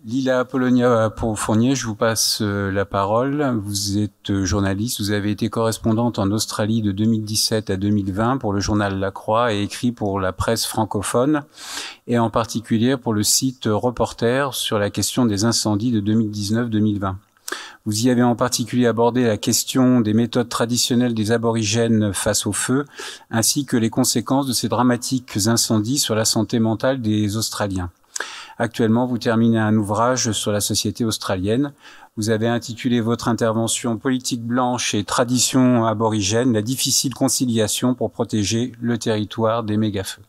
Lila Apollonia Fournier, je vous passe la parole. Vous êtes journaliste, vous avez été correspondante en Australie de 2017 à 2020 pour le journal La Croix et écrit pour la presse francophone et en particulier pour le site Reporter sur la question des incendies de 2019-2020. Vous y avez en particulier abordé la question des méthodes traditionnelles des aborigènes face au feu, ainsi que les conséquences de ces dramatiques incendies sur la santé mentale des Australiens. Actuellement, vous terminez un ouvrage sur la société australienne. Vous avez intitulé votre intervention « Politique blanche et tradition aborigène, la difficile conciliation pour protéger le territoire des méga-feux ».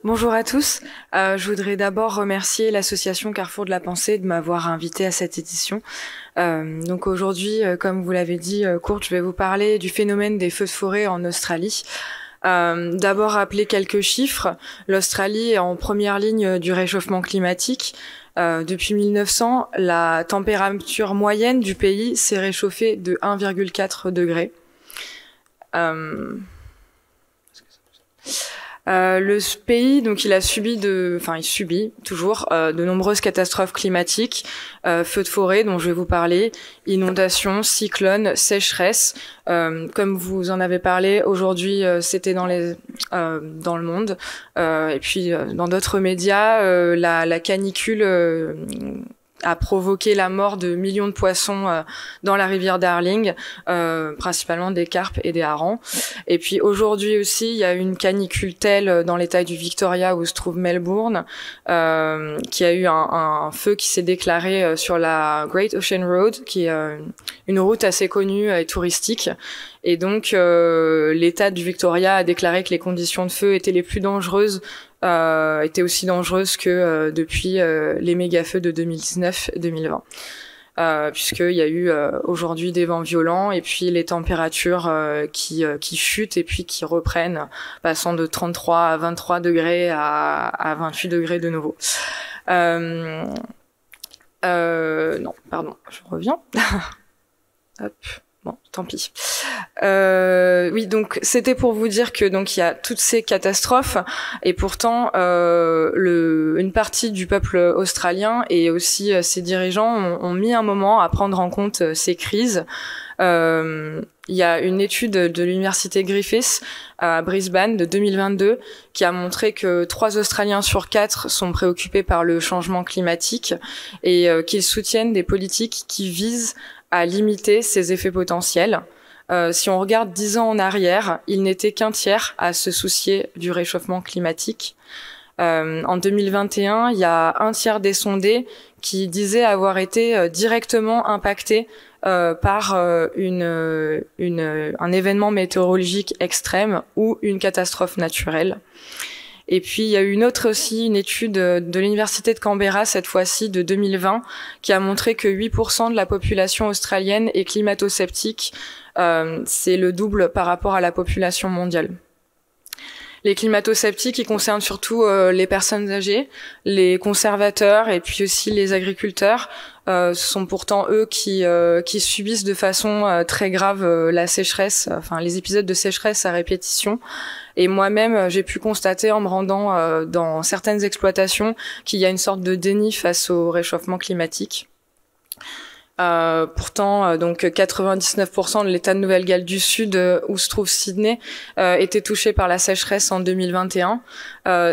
Bonjour à tous. Je voudrais d'abord remercier l'association Carrefour de la Pensée de m'avoir invité à cette édition. Donc aujourd'hui, comme vous l'avez dit, Kurt, je vais vous parler du phénomène des feux de forêt en Australie. D'abord rappeler quelques chiffres. L'Australie est en première ligne du réchauffement climatique. Depuis 1900, la température moyenne du pays s'est réchauffée de 1,4 degrés. Le pays, donc, il subit toujours de nombreuses catastrophes climatiques, feux de forêt dont je vais vous parler, inondations, cyclones, sécheresses. Comme vous en avez parlé, aujourd'hui, c'était dans le monde, et puis dans d'autres médias, la canicule a provoqué la mort de millions de poissons dans la rivière Darling, principalement des carpes et des harengs. Et puis aujourd'hui aussi, il y a une canicule telle dans l'état du Victoria où se trouve Melbourne, qui a eu un feu qui s'est déclaré sur la Great Ocean Road, qui est une route assez connue et touristique. Et donc l'état du Victoria a déclaré que les conditions de feu étaient les plus dangereuses, étaient aussi dangereuses que depuis les méga-feux de 2019-2020. Puisqu'il y a eu aujourd'hui des vents violents et puis les températures qui chutent et puis qui reprennent, passant de 33 à 23 degrés à 28 degrés de nouveau. Non, pardon, je reviens. Hop. Bon, tant pis. Oui, donc c'était pour vous dire que donc il y a toutes ces catastrophes et pourtant une partie du peuple australien et aussi ses dirigeants ont mis un moment à prendre en compte ces crises. Il y a une étude de l'université Griffith à Brisbane de 2022 qui a montré que 3 Australiens sur 4 sont préoccupés par le changement climatique et qu'ils soutiennent des politiques qui visent à limiter ses effets potentiels. Si on regarde 10 ans en arrière, il n'était qu'un tiers à se soucier du réchauffement climatique. En 2021, il y a un tiers des sondés qui disaient avoir été directement impactés par un événement météorologique extrême ou une catastrophe naturelle. Et puis, il y a eu une étude de l'université de Canberra, cette fois-ci de 2020, qui a montré que 8% de la population australienne est climato-sceptique. C'est le double par rapport à la population mondiale. Les climato-sceptiques, ils concernent surtout les personnes âgées, les conservateurs et puis aussi les agriculteurs. Ce sont pourtant eux qui subissent de façon très grave la sécheresse, enfin les épisodes de sécheresse à répétition. Et moi-même, j'ai pu constater en me rendant dans certaines exploitations qu'il y a une sorte de déni face au réchauffement climatique. Pourtant, donc 99% de l'État de Nouvelle-Galles du Sud, où se trouve Sydney, était touché par la sécheresse en 2021.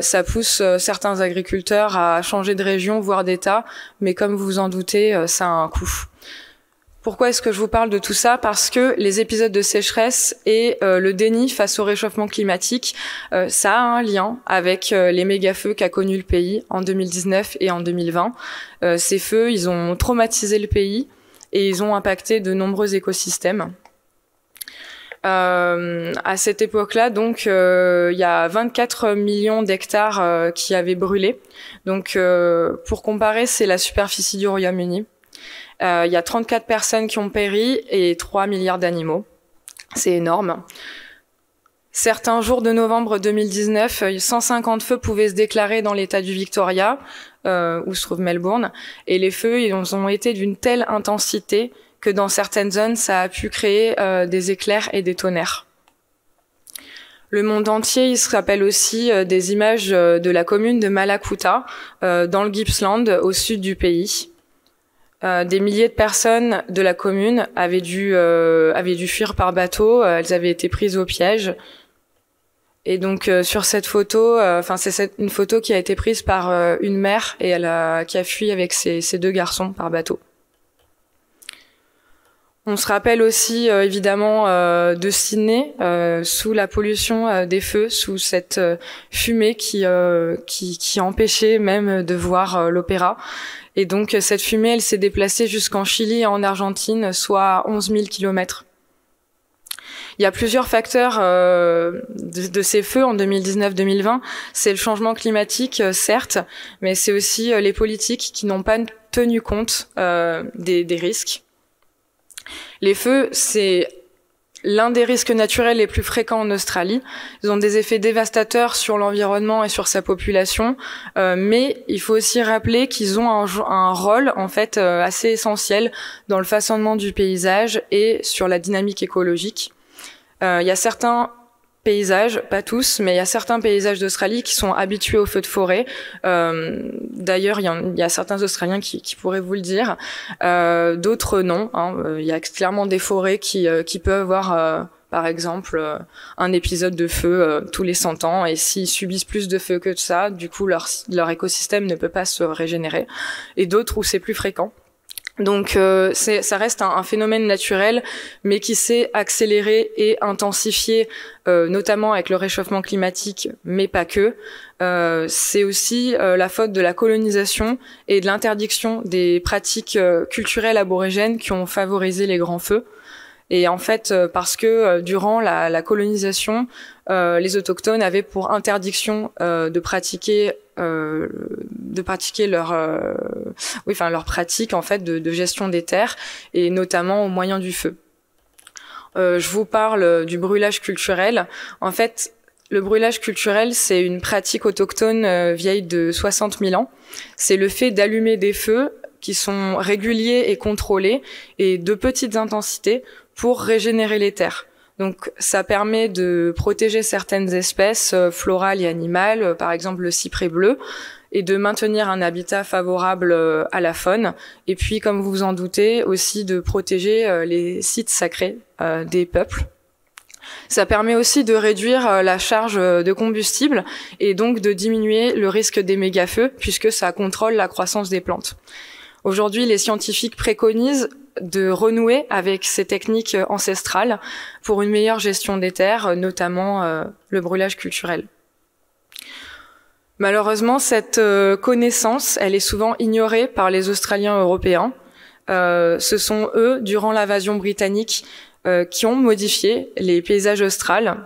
Ça pousse certains agriculteurs à changer de région, voire d'État, mais comme vous vous en doutez, ça a un coût. Pourquoi est-ce que je vous parle de tout ça? Parce que les épisodes de sécheresse et le déni face au réchauffement climatique, ça a un lien avec les méga-feux qu'a connu le pays en 2019 et en 2020. Ces feux, ils ont traumatisé le pays et ils ont impacté de nombreux écosystèmes. À cette époque-là, donc, il y a 24 millions d'hectares qui avaient brûlé. Donc, pour comparer, c'est la superficie du Royaume-Uni. Il y a 34 personnes qui ont péri et 3 milliards d'animaux. C'est énorme. Certains jours de novembre 2019, 150 feux pouvaient se déclarer dans l'état du Victoria, où se trouve Melbourne, et les feux ils ont été d'une telle intensité que dans certaines zones, ça a pu créer des éclairs et des tonnerres. Le monde entier, il se rappelle aussi des images de la commune de Malakuta, dans le Gippsland, au sud du pays. Des milliers de personnes de la commune avaient dû fuir par bateau. Elles avaient été prises au piège. Et donc sur cette photo, c'est une photo qui a été prise par une mère et qui a fui avec ses 2 garçons par bateau. On se rappelle aussi évidemment de Sydney sous la pollution des feux, sous cette fumée qui empêchait même de voir l'opéra. Et donc cette fumée, elle s'est déplacée jusqu'en Chili et en Argentine, soit 11 000 kilomètres. Il y a plusieurs facteurs de ces feux en 2019-2020. C'est le changement climatique, certes, mais c'est aussi les politiques qui n'ont pas tenu compte des risques. Les feux, c'est l'un des risques naturels les plus fréquents en Australie. Ils ont des effets dévastateurs sur l'environnement et sur sa population, mais il faut aussi rappeler qu'ils ont un rôle en fait assez essentiel dans le façonnement du paysage et sur la dynamique écologique. Il y a certains paysages, pas tous, mais il y a certains paysages d'Australie qui sont habitués aux feux de forêt. D'ailleurs, il y a certains Australiens qui pourraient vous le dire. D'autres non. Il y a clairement des forêts qui peuvent avoir, par exemple, un épisode de feu tous les 100 ans. Et s'ils subissent plus de feux que ça, du coup, leur écosystème ne peut pas se régénérer. Et d'autres où c'est plus fréquent. Donc ça reste un phénomène naturel, mais qui s'est accéléré et intensifié, notamment avec le réchauffement climatique, mais pas que. C'est aussi la faute de la colonisation et de l'interdiction des pratiques culturelles aborigènes qui ont favorisé les grands feux. Et en fait, parce que durant la colonisation, les autochtones avaient pour interdiction de pratiquer leur pratique en fait de gestion des terres et notamment au moyen du feu. Je vous parle du brûlage culturel. En fait, le brûlage culturel, c'est une pratique autochtone vieille de 60 000 ans. C'est le fait d'allumer des feux qui sont réguliers et contrôlés et de petites intensités pour régénérer les terres. Donc ça permet de protéger certaines espèces florales et animales, par exemple le cyprès bleu, et de maintenir un habitat favorable à la faune. Et puis, comme vous vous en doutez, aussi de protéger les sites sacrés des peuples. Ça permet aussi de réduire la charge de combustible et donc de diminuer le risque des méga-feux puisque ça contrôle la croissance des plantes. Aujourd'hui, les scientifiques préconisent de renouer avec ces techniques ancestrales pour une meilleure gestion des terres, notamment le brûlage culturel. Malheureusement, cette connaissance, elle est souvent ignorée par les Australiens européens. Ce sont eux, durant l'invasion britannique, qui ont modifié les paysages australes.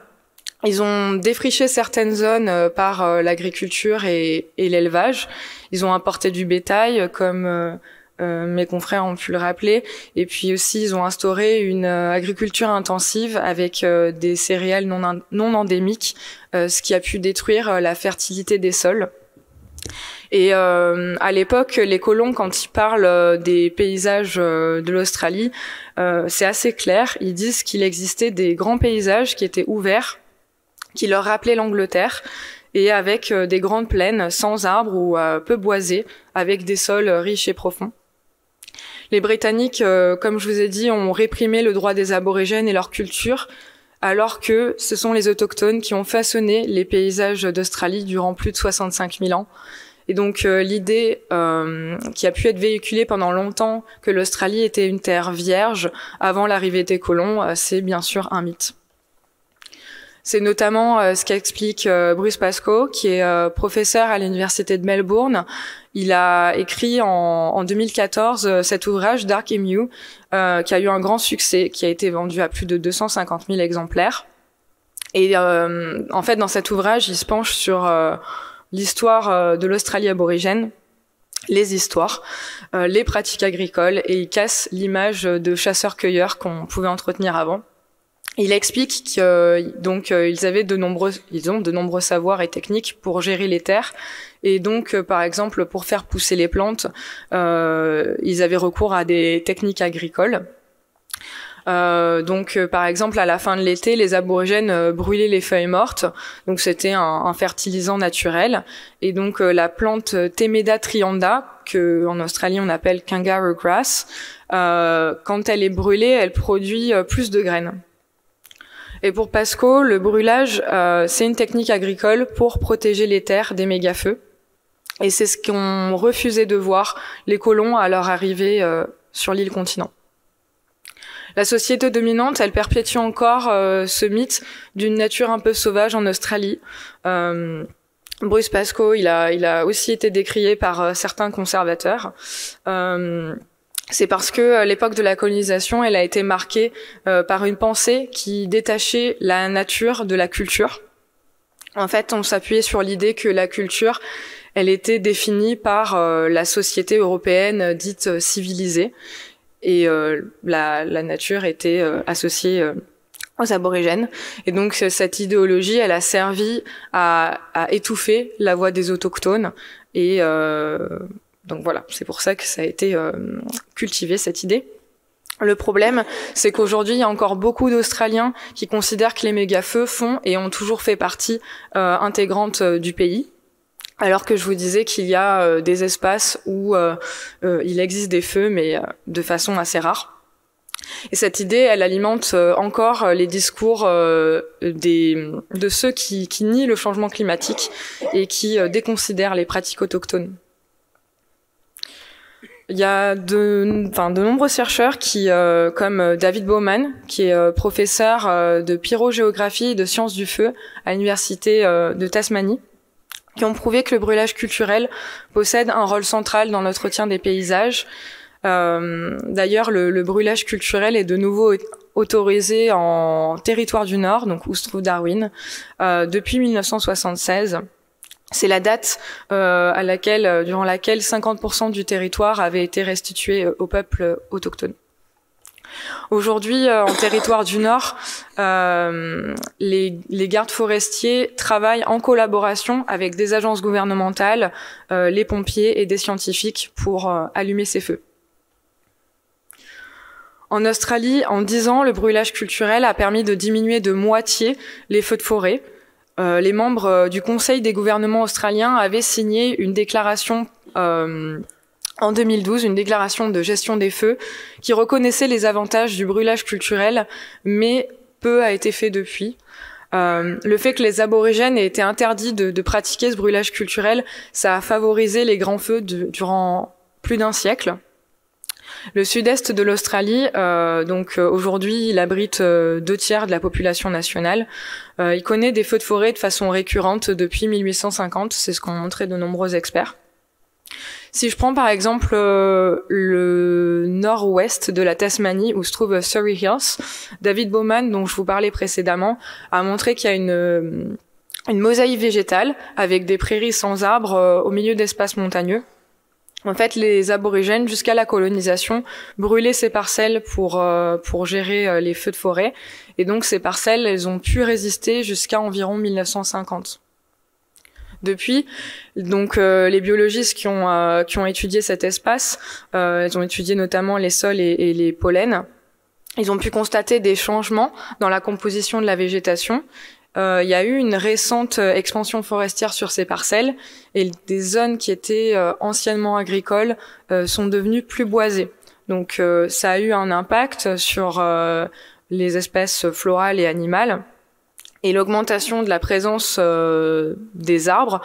Ils ont défriché certaines zones par l'agriculture et l'élevage. Ils ont importé du bétail, comme mes confrères ont pu le rappeler. Et puis aussi, ils ont instauré une agriculture intensive avec des céréales non endémiques, ce qui a pu détruire la fertilité des sols. Et à l'époque, les colons, quand ils parlent des paysages de l'Australie, c'est assez clair. Ils disent qu'il existait des grands paysages qui étaient ouverts, qui leur rappelaient l'Angleterre, et avec des grandes plaines sans arbres ou peu boisées, avec des sols riches et profonds. Les Britanniques, comme je vous ai dit, ont réprimé le droit des aborigènes et leur culture, alors que ce sont les autochtones qui ont façonné les paysages d'Australie durant plus de 65 000 ans. Et donc l'idée qui a pu être véhiculée pendant longtemps que l'Australie était une terre vierge avant l'arrivée des colons, c'est bien sûr un mythe. C'est notamment ce qu'explique Bruce Pascoe, qui est professeur à l'université de Melbourne. Il a écrit en 2014 cet ouvrage Dark Emu, qui a eu un grand succès, qui a été vendu à plus de 250 000 exemplaires. Et en fait, dans cet ouvrage, il se penche sur l'histoire de l'Australie aborigène, les histoires, les pratiques agricoles, et il casse l'image de chasseurs-cueilleurs qu'on pouvait entretenir avant. Il explique que donc ils ont de nombreux savoirs et techniques pour gérer les terres, et donc par exemple pour faire pousser les plantes, ils avaient recours à des techniques agricoles. Par exemple, à la fin de l'été, les aborigènes brûlaient les feuilles mortes. Donc, c'était un fertilisant naturel. Et donc, la plante Temeda trianda, que en Australie on appelle kangaroo grass, quand elle est brûlée, elle produit plus de graines. Et pour Pascoe, le brûlage, c'est une technique agricole pour protéger les terres des méga-feux. Et c'est ce qu'ont refusé de voir les colons à leur arrivée sur l'île continent. La société dominante, elle perpétue encore ce mythe d'une nature un peu sauvage en Australie. Bruce Pascoe, il a aussi été décrié par certains conservateurs. C'est parce que l'époque de la colonisation, elle a été marquée par une pensée qui détachait la nature de la culture. En fait, on s'appuyait sur l'idée que la culture, elle était définie par la société européenne dite civilisée. Et la nature était associée aux aborigènes. Et donc cette idéologie, elle a servi à étouffer la voix des autochtones. Et donc voilà, c'est pour ça que ça a été cultivé, cette idée. Le problème, c'est qu'aujourd'hui, il y a encore beaucoup d'Australiens qui considèrent que les méga-feux font et ont toujours fait partie intégrante du pays. Alors que je vous disais qu'il y a des espaces où il existe des feux, mais de façon assez rare. Et cette idée, elle alimente encore les discours de ceux qui nient le changement climatique et qui déconsidèrent les pratiques autochtones. Il y a de nombreux chercheurs qui, comme David Bowman, qui est professeur de pyrogéographie et de sciences du feu à l'université de Tasmanie, qui ont prouvé que le brûlage culturel possède un rôle central dans l'entretien des paysages. D'ailleurs, le brûlage culturel est de nouveau autorisé en territoire du Nord, donc où se trouve Darwin, depuis 1976. C'est la date durant laquelle 50% du territoire avait été restitué au peuple autochtone. Aujourd'hui, en territoire du Nord, les gardes forestiers travaillent en collaboration avec des agences gouvernementales, les pompiers et des scientifiques pour allumer ces feux. En Australie, en 10 ans, le brûlage culturel a permis de diminuer de moitié les feux de forêt. Les membres du Conseil des gouvernements australiens avaient signé une déclaration en 2012, une déclaration de gestion des feux qui reconnaissait les avantages du brûlage culturel, mais peu a été fait depuis. Le fait que les aborigènes aient été interdits de pratiquer ce brûlage culturel, ça a favorisé les grands feux durant plus d'un siècle. Le sud-est de l'Australie, aujourd'hui, il abrite 2/3 de la population nationale. Il connaît des feux de forêt de façon récurrente depuis 1850, c'est ce qu'ont montré de nombreux experts. Si je prends par exemple le nord-ouest de la Tasmanie où se trouve Surrey Hills, David Bowman, dont je vous parlais précédemment, a montré qu'il y a une mosaïque végétale avec des prairies sans arbres au milieu d'espaces montagneux. En fait, les aborigènes, jusqu'à la colonisation, brûlaient ces parcelles pour gérer les feux de forêt. Et donc, ces parcelles, elles ont pu résister jusqu'à environ 1950. Depuis, donc les biologistes qui ont étudié cet espace, ils ont étudié notamment les sols et les pollens. Ils ont pu constater des changements dans la composition de la végétation. Il y a eu une récente expansion forestière sur ces parcelles et des zones qui étaient anciennement agricoles sont devenues plus boisées. Donc ça a eu un impact sur les espèces florales et animales. Et l'augmentation de la présence des arbres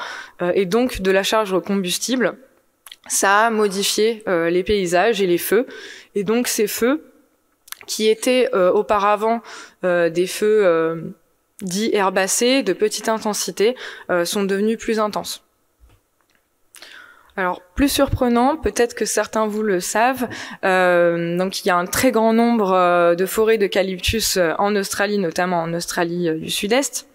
et donc de la charge combustible, ça a modifié les paysages et les feux. Et donc ces feux, qui étaient auparavant des feux dits herbacés, de petite intensité, sont devenus plus intenses. Alors, plus surprenant, peut-être que certains vous le savent, donc il y a un très grand nombre de forêts d'eucalyptus en Australie, notamment en Australie du Sud-Est,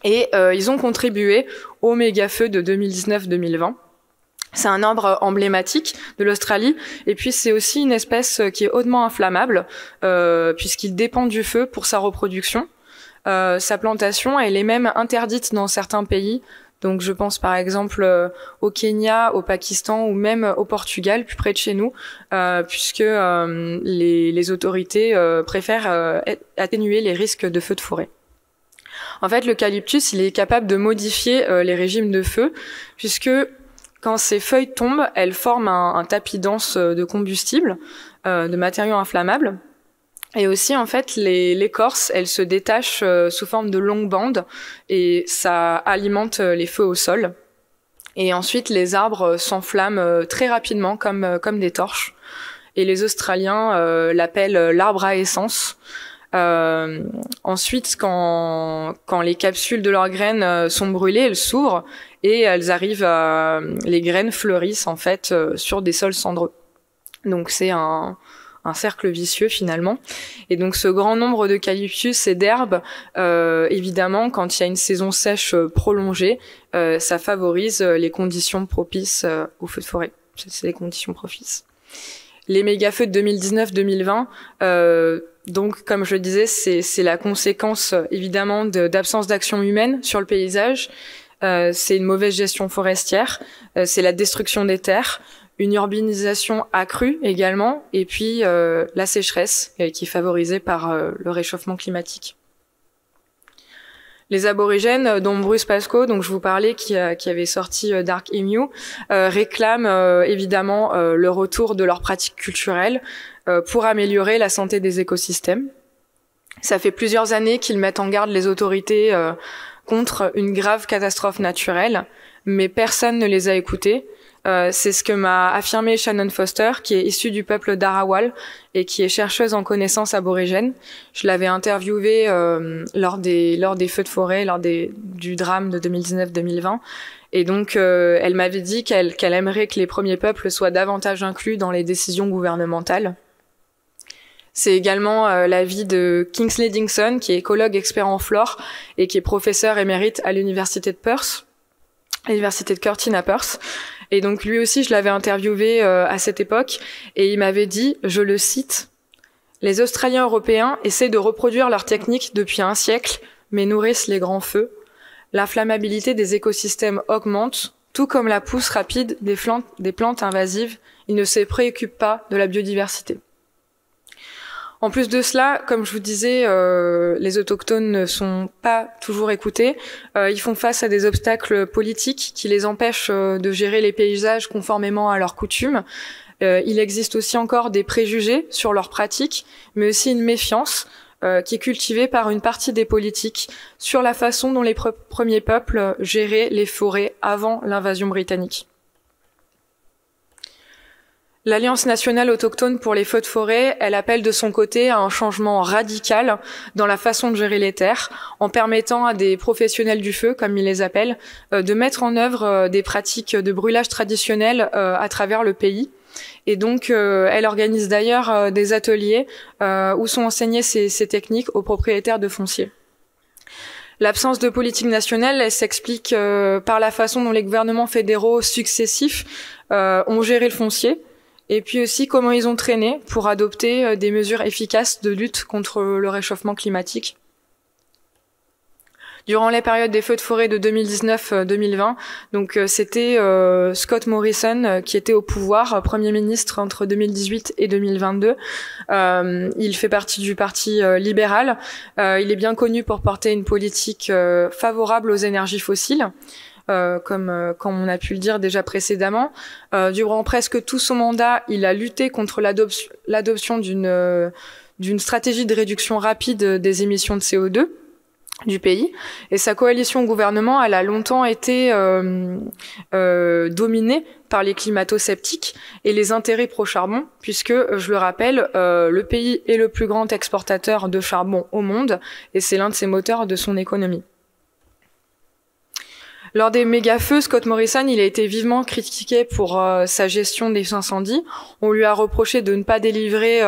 et ils ont contribué au méga-feu de 2019-2020. C'est un arbre emblématique de l'Australie, et puis c'est aussi une espèce qui est hautement inflammable, puisqu'il dépend du feu pour sa reproduction. Sa plantation, elle est même interdite dans certains pays, Donc je pense par exemple au Kenya, au Pakistan ou même au Portugal, plus près de chez nous, puisque les autorités préfèrent atténuer les risques de feux de forêt. En fait, l'eucalyptus, il est capable de modifier les régimes de feu, puisque quand ces feuilles tombent, elles forment un tapis dense de combustible, de matériaux inflammables. Et aussi, en fait, l'écorce, elle se détache sous forme de longues bandes et ça alimente les feux au sol. Et ensuite, les arbres s'enflamment très rapidement comme des torches. Et les Australiens l'appellent l'arbre à essence. Ensuite, quand les capsules de leurs graines sont brûlées, elles s'ouvrent et elles arrivent les graines fleurissent en fait sur des sols cendreux. Donc c'est un cercle vicieux finalement. Et donc ce grand nombre d'eucalyptus et d'herbes, évidemment, quand il y a une saison sèche prolongée, ça favorise les conditions propices aux feux de forêt. C'est les conditions propices. Les méga-feux de 2019-2020, donc comme je le disais, c'est la conséquence évidemment d'absence d'action humaine sur le paysage. C'est une mauvaise gestion forestière, c'est la destruction des terres, une urbanisation accrue également, et puis la sécheresse qui est favorisée par le réchauffement climatique. Les aborigènes, dont Bruce Pascoe, dont je vous parlais, qui avait sorti Dark Emu, réclament évidemment le retour de leurs pratiques culturelles pour améliorer la santé des écosystèmes. Ça fait plusieurs années qu'ils mettent en garde les autorités contre une grave catastrophe naturelle, mais personne ne les a écoutés. C'est ce que m'a affirmé Shannon Foster, qui est issue du peuple d'Arawal et qui est chercheuse en connaissances aborigènes. Je l'avais interviewée lors des feux de forêt, du drame de 2019-2020. Et donc, elle m'avait dit qu'elle aimerait que les premiers peuples soient davantage inclus dans les décisions gouvernementales. C'est également l'avis de Kingsley Dingson, qui est écologue expert en flore et qui est professeur émérite à l'université de Perth, l'université de Curtin à Perth. Et donc lui aussi, je l'avais interviewé à cette époque, et il m'avait dit, je le cite, « Les Australiens européens essaient de reproduire leur technique depuis un siècle, mais nourrissent les grands feux. L'inflammabilité des écosystèmes augmente, tout comme la pousse rapide des plantes invasives. Ils ne se préoccupent pas de la biodiversité. » En plus de cela, comme je vous disais, les autochtones ne sont pas toujours écoutés. Ils font face à des obstacles politiques qui les empêchent de gérer les paysages conformément à leurs coutumes. Il existe aussi encore des préjugés sur leurs pratiques, mais aussi une méfiance qui est cultivée par une partie des politiques sur la façon dont les premiers peuples géraient les forêts avant l'invasion britannique. L'Alliance nationale autochtone pour les feux de forêt, elle appelle de son côté à un changement radical dans la façon de gérer les terres, en permettant à des professionnels du feu, comme ils les appellent, de mettre en œuvre des pratiques de brûlage traditionnelles à travers le pays. Et donc, elle organise d'ailleurs des ateliers où sont enseignées ces techniques aux propriétaires de fonciers. L'absence de politique nationale, elle s'explique par la façon dont les gouvernements fédéraux successifs ont géré le foncier, et puis aussi comment ils ont traîné pour adopter des mesures efficaces de lutte contre le réchauffement climatique. Durant les périodes des feux de forêt de 2019-2020, donc c'était Scott Morrison qui était au pouvoir, Premier ministre entre 2018 et 2022. Il fait partie du Parti libéral. Il est bien connu pour porter une politique favorable aux énergies fossiles. Comme on a pu le dire déjà précédemment. Durant presque tout son mandat, il a lutté contre l'adoption d'une stratégie de réduction rapide des émissions de CO2 du pays. Et sa coalition au gouvernement, elle a longtemps été dominée par les climato-sceptiques et les intérêts pro-charbon, puisque, je le rappelle, le pays est le plus grand exportateur de charbon au monde, et c'est l'un de ses moteurs de son économie. Lors des méga-feux, Scott Morrison, il a été vivement critiqué pour sa gestion des incendies. On lui a reproché de ne pas délivrer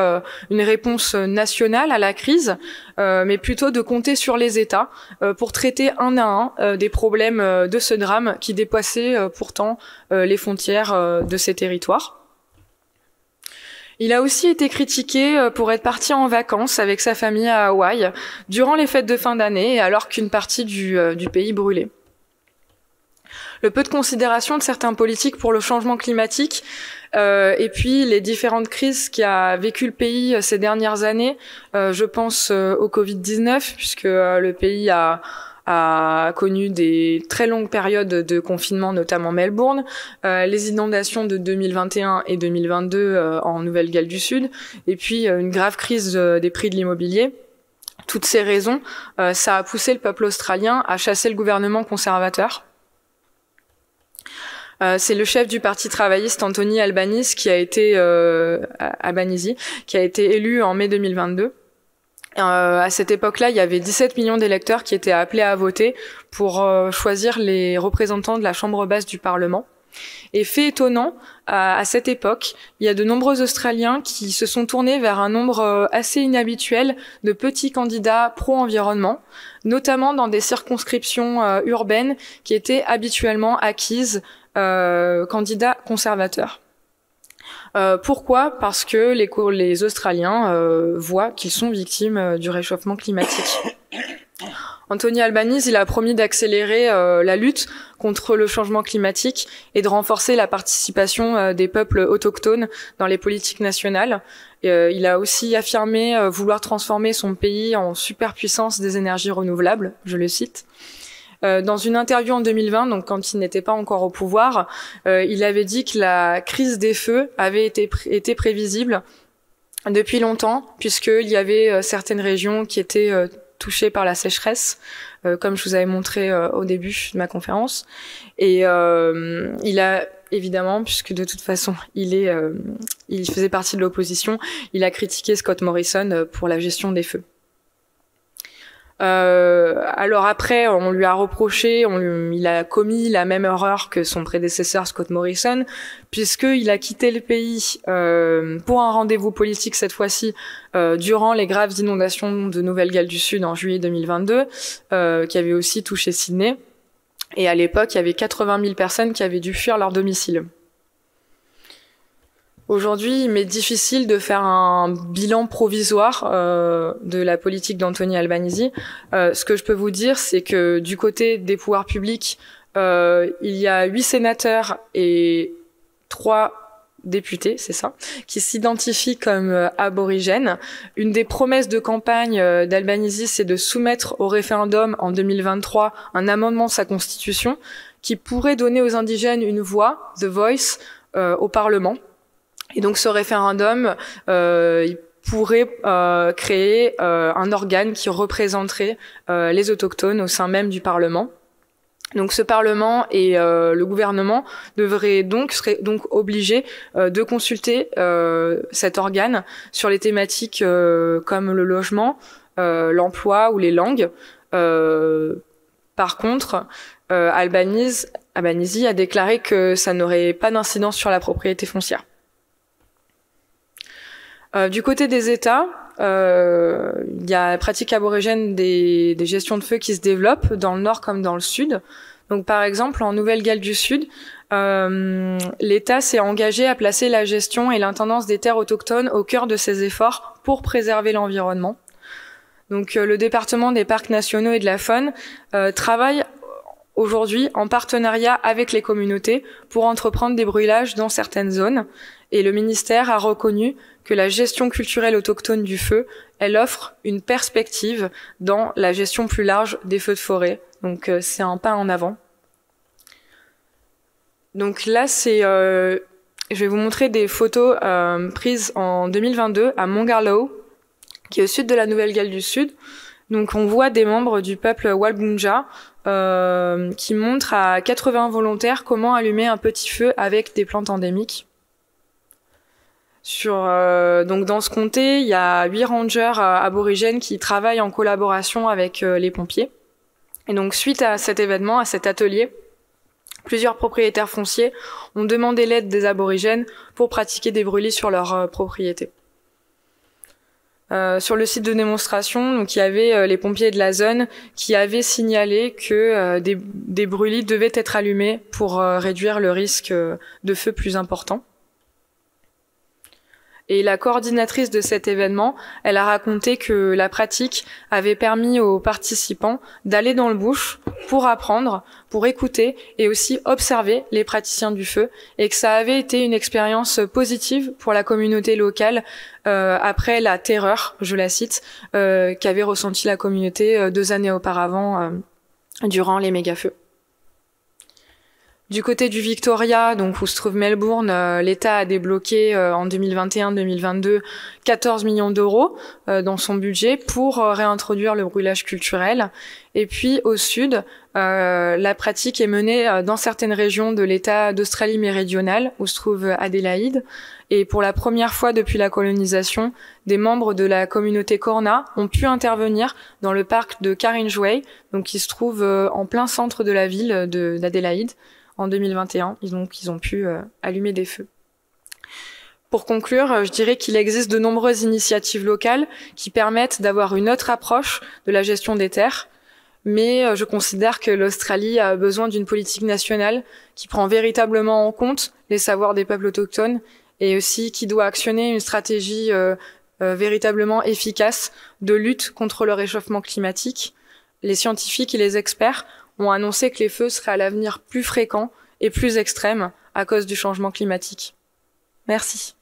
une réponse nationale à la crise, mais plutôt de compter sur les États pour traiter un à un des problèmes de ce drame qui dépassaient pourtant les frontières de ces territoires. Il a aussi été critiqué pour être parti en vacances avec sa famille à Hawaï durant les fêtes de fin d'année, alors qu'une partie du pays brûlait. le peu de considération de certains politiques pour le changement climatique, et puis les différentes crises qu'a vécu le pays ces dernières années. Je pense au Covid-19, puisque le pays a connu des très longues périodes de confinement, notamment Melbourne, les inondations de 2021 et 2022 en Nouvelle-Galles du Sud, et puis une grave crise des prix de l'immobilier. Toutes ces raisons, ça a poussé le peuple australien à chasser le gouvernement conservateur. C'est le chef du parti travailliste Anthony Albanese qui a été élu en mai 2022. À cette époque-là, il y avait 17 millions d'électeurs qui étaient appelés à voter pour choisir les représentants de la chambre basse du Parlement. Et fait étonnant, à cette époque, il y a de nombreux Australiens qui se sont tournés vers un nombre assez inhabituel de petits candidats pro-environnement, notamment dans des circonscriptions urbaines qui étaient habituellement acquises candidats conservateurs. Pourquoi ? Parce que les Australiens voient qu'ils sont victimes du réchauffement climatique. Anthony Albanese, il a promis d'accélérer la lutte contre le changement climatique et de renforcer la participation des peuples autochtones dans les politiques nationales. Il a aussi affirmé vouloir transformer son pays en superpuissance des énergies renouvelables, je le cite. Dans une interview en 2020, donc quand il n'était pas encore au pouvoir, il avait dit que la crise des feux avait été prévisible depuis longtemps, puisqu'il y avait certaines régions qui étaient touchées par la sécheresse, comme je vous avais montré au début de ma conférence. Et il a évidemment, puisque de toute façon il faisait partie de l'opposition, il a critiqué Scott Morrison pour la gestion des feux. Alors après, on lui a reproché, il a commis la même erreur que son prédécesseur Scott Morrison, puisqu'il a quitté le pays pour un rendez-vous politique cette fois-ci durant les graves inondations de Nouvelle-Galles du Sud en juillet 2022, qui avaient aussi touché Sydney. Et à l'époque, il y avait 80 000 personnes qui avaient dû fuir leur domicile. Aujourd'hui, il m'est difficile de faire un bilan provisoire de la politique d'Anthony Albanese. Ce que je peux vous dire, c'est que du côté des pouvoirs publics, il y a 8 sénateurs et 3 députés, c'est ça, qui s'identifient comme aborigènes. Une des promesses de campagne d'Albanese, c'est de soumettre au référendum en 2023 un amendement de sa constitution qui pourrait donner aux indigènes une voix, the voice, au Parlement. Et donc ce référendum, il pourrait créer un organe qui représenterait les autochtones au sein même du Parlement. Donc ce Parlement et le gouvernement seraient donc obligés de consulter cet organe sur les thématiques comme le logement, l'emploi ou les langues. Par contre, Albanese a déclaré que ça n'aurait pas d'incidence sur la propriété foncière. Du côté des États, il y a la pratique aborigène des gestions de feu qui se développent dans le nord comme dans le sud. Donc par exemple, en Nouvelle-Galles du Sud, l'État s'est engagé à placer la gestion et l'intendance des terres autochtones au cœur de ses efforts pour préserver l'environnement. Donc le département des parcs nationaux et de la faune travaille aujourd'hui en partenariat avec les communautés pour entreprendre des brûlages dans certaines zones. Et le ministère a reconnu que la gestion culturelle autochtone du feu, elle offre une perspective dans la gestion plus large des feux de forêt. Donc c'est un pas en avant. Donc là, je vais vous montrer des photos prises en 2022 à Mongarlow, qui est au sud de la Nouvelle-Galles du Sud. Donc on voit des membres du peuple Walbunja qui montrent à 80 volontaires comment allumer un petit feu avec des plantes endémiques. Donc dans ce comté, il y a 8 rangers aborigènes qui travaillent en collaboration avec les pompiers. Et donc suite à cet événement, à cet atelier, plusieurs propriétaires fonciers ont demandé l'aide des aborigènes pour pratiquer des brûlis sur leur propriété. Sur le site de démonstration, donc il y avait les pompiers de la zone qui avaient signalé que des brûlis devaient être allumés pour réduire le risque de feu plus important. Et la coordinatrice de cet événement, elle a raconté que la pratique avait permis aux participants d'aller dans le bush pour apprendre, pour écouter et aussi observer les praticiens du feu, et que ça avait été une expérience positive pour la communauté locale après la terreur, je la cite, qu'avait ressenti la communauté 2 années auparavant durant les méga-feux. Du côté du Victoria, donc où se trouve Melbourne, l'État a débloqué en 2021-2022 14 millions d'euros dans son budget pour réintroduire le brûlage culturel. Et puis au sud, la pratique est menée dans certaines régions de l'État d'Australie méridionale, où se trouve Adélaïde. Et pour la première fois depuis la colonisation, des membres de la communauté Kaurna ont pu intervenir dans le parc de Caringe-Way, donc qui se trouve en plein centre de la ville d'Adélaïde. En 2021, ils ont pu allumer des feux. Pour conclure, je dirais qu'il existe de nombreuses initiatives locales qui permettent d'avoir une autre approche de la gestion des terres, mais je considère que l'Australie a besoin d'une politique nationale qui prend véritablement en compte les savoirs des peuples autochtones et aussi qui doit actionner une stratégie véritablement efficace de lutte contre le réchauffement climatique. Les scientifiques et les experts ont annoncé que les feux seraient à l'avenir plus fréquents et plus extrêmes à cause du changement climatique. Merci.